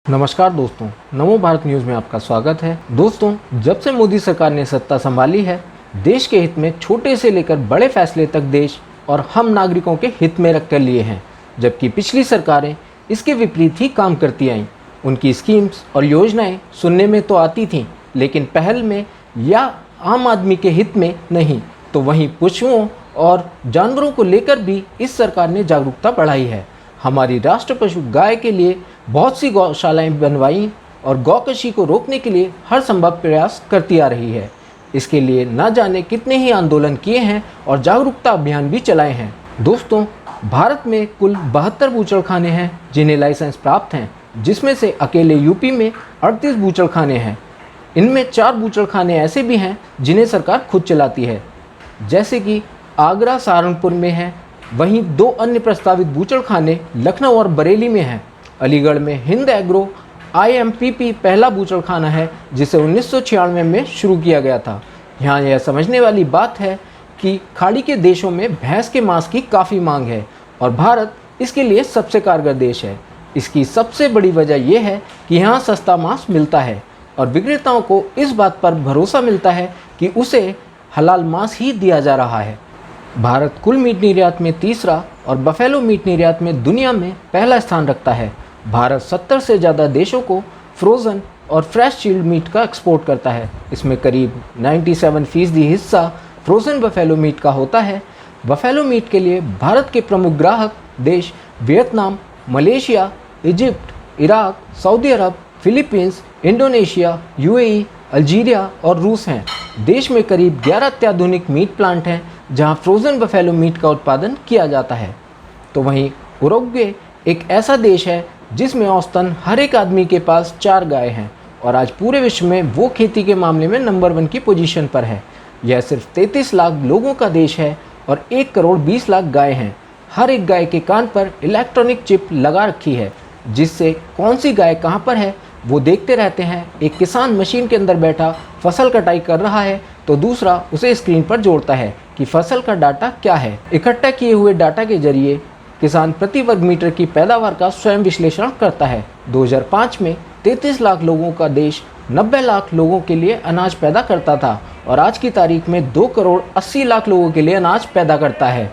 नमस्कार दोस्तों, नमो भारत न्यूज़ में आपका स्वागत है। दोस्तों, जब से मोदी सरकार ने सत्ता संभाली है, देश के हित में छोटे से लेकर बड़े फैसले तक देश और हम नागरिकों के हित में रख कर लिए हैं। जबकि पिछली सरकारें इसके विपरीत ही काम करती आईं। उनकी स्कीम्स और योजनाएं सुनने में तो आती थीं, लेकिन पहल में या आम आदमी के हित में नहीं। तो वहीं पशुओं और जानवरों को लेकर भी इस सरकार ने जागरूकता बढ़ाई है। हमारी राष्ट्र पशु गाय के लिए बहुत सी गौशालाएं बनवाई और गौकशी को रोकने के लिए हर संभव प्रयास करती आ रही है। इसके लिए न जाने कितने ही आंदोलन किए हैं और जागरूकता अभियान भी चलाए हैं। दोस्तों, भारत में कुल 72 बूचड़खाने हैं जिन्हें लाइसेंस प्राप्त हैं, जिसमें से अकेले यूपी में 38 बूचड़खाने हैं। इनमें 4 बूचड़खाने ऐसे भी हैं जिन्हें सरकार खुद चलाती है, जैसे कि आगरा सहारनपुर में है। वहीं 2 अन्य प्रस्तावित बूचड़खाने लखनऊ और बरेली में हैं। अलीगढ़ में हिंद एग्रो IMPP पहला बूचड़खाना है, जिसे 1996 में शुरू किया गया था। यहाँ यह समझने वाली बात है कि खाड़ी के देशों में भैंस के मांस की काफ़ी मांग है और भारत इसके लिए सबसे कारगर देश है। इसकी सबसे बड़ी वजह यह है कि यहाँ सस्ता मांस मिलता है और विक्रेताओं को इस बात पर भरोसा मिलता है कि उसे हलाल मांस ही दिया जा रहा है। भारत कुल मीट निर्यात में तीसरा और बफेलो मीट निर्यात में दुनिया में पहला स्थान रखता है। भारत 70 से ज़्यादा देशों को फ्रोज़न और फ्रेश चिल्ड मीट का एक्सपोर्ट करता है। इसमें करीब 97% हिस्सा फ्रोज़न बफेलो मीट का होता है। बफेलो मीट के लिए भारत के प्रमुख ग्राहक देश Vietnam, Malaysia, Egypt, Iraq, Saudi Arabia, Philippines, Indonesia, UAE, Algeria और रूस हैं। देश में करीब 11 अत्याधुनिक मीट प्लांट हैं जहां फ्रोज़न बफेलो मीट का उत्पादन किया जाता है। तो वहीं उरुग्वे एक ऐसा देश है जिसमें औसतन हर एक आदमी के पास 4 गाय हैं और आज पूरे विश्व में वो खेती के मामले में नंबर 1 की पोजीशन पर है। यह सिर्फ 33 लाख लोगों का देश है और 1 करोड़ 20 लाख गाय हैं। हर एक गाय के कान पर इलेक्ट्रॉनिक चिप लगा रखी है, जिससे कौन सी गाय कहाँ पर है वो देखते रहते हैं। एक किसान मशीन के अंदर बैठा फसल कटाई कर रहा है तो दूसरा उसे स्क्रीन पर जोड़ता है कि फसल का डाटा क्या है। इकट्ठा किए हुए डाटा के जरिए किसान प्रति वर्ग मीटर की पैदावार का स्वयं विश्लेषण करता है। 2005 में 33 लाख लोगों का देश 90 लाख लोगों के लिए अनाज पैदा करता था और आज की तारीख में 2 करोड़ 80 लाख लोगों के लिए अनाज पैदा करता है।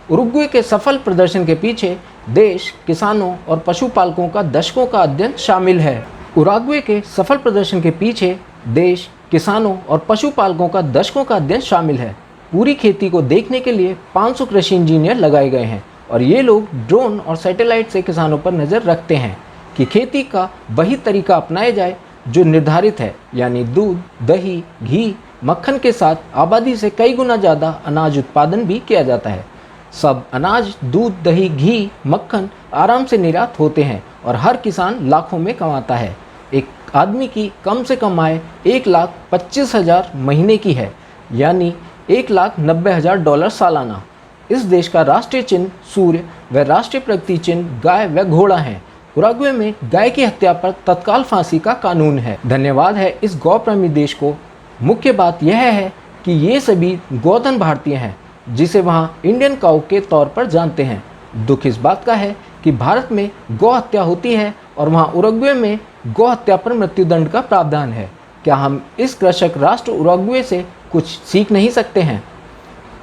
उरुग्वे के सफल प्रदर्शन के पीछे देश, किसानों और पशुपालकों का दशकों का अध्ययन शामिल है। उरुग्वे के सफल प्रदर्शन के पीछे देश, किसानों और पशुपालकों का दशकों का अध्ययन शामिल है। पूरी खेती को देखने के लिए 500 कृषि इंजीनियर लगाए गए हैं और ये लोग ड्रोन और सैटेलाइट से किसानों पर नज़र रखते हैं कि खेती का वही तरीका अपनाया जाए जो निर्धारित है, यानी दूध, दही, घी, मक्खन के साथ आबादी से कई गुना ज़्यादा अनाज उत्पादन भी किया जाता है। सब अनाज, दूध, दही, घी, मक्खन आराम से निर्यात होते हैं और हर किसान लाखों में कमाता है। एक आदमी की कम से कम आय 1,25,000 महीने की है, यानी $1,90,000 सालाना। इस देश का राष्ट्रीय चिन्ह सूर्य व राष्ट्रीय प्रगति चिन्ह गाय व घोड़ा है। उरुग्वे में गाय की हत्या पर तत्काल फांसी का कानून है। धन्यवाद है इस गौप्रेमी देश को। मुख्य बात यह है कि ये सभी गौधन भारतीय हैं, जिसे वहाँ इंडियन काऊ के तौर पर जानते हैं। दुख इस बात का है कि भारत में गौ हत्या होती है और वहाँ उरुग्वे में गौ हत्या पर मृत्युदंड का प्रावधान है। क्या हम इस कृषक राष्ट्र उरुग्वे से कुछ सीख नहीं सकते हैं?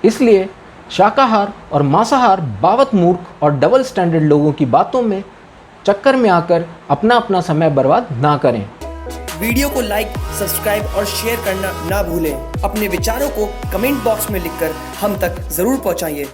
इसलिए शाकाहार और मांसाहार बावत मूर्ख और डबल स्टैंडर्ड लोगों की बातों में चक्कर में आकर अपना अपना समय बर्बाद ना करें। वीडियो को लाइक, सब्सक्राइब और शेयर करना ना भूलें। अपने विचारों को कमेंट बॉक्स में लिखकर हम तक जरूर पहुंचाइए।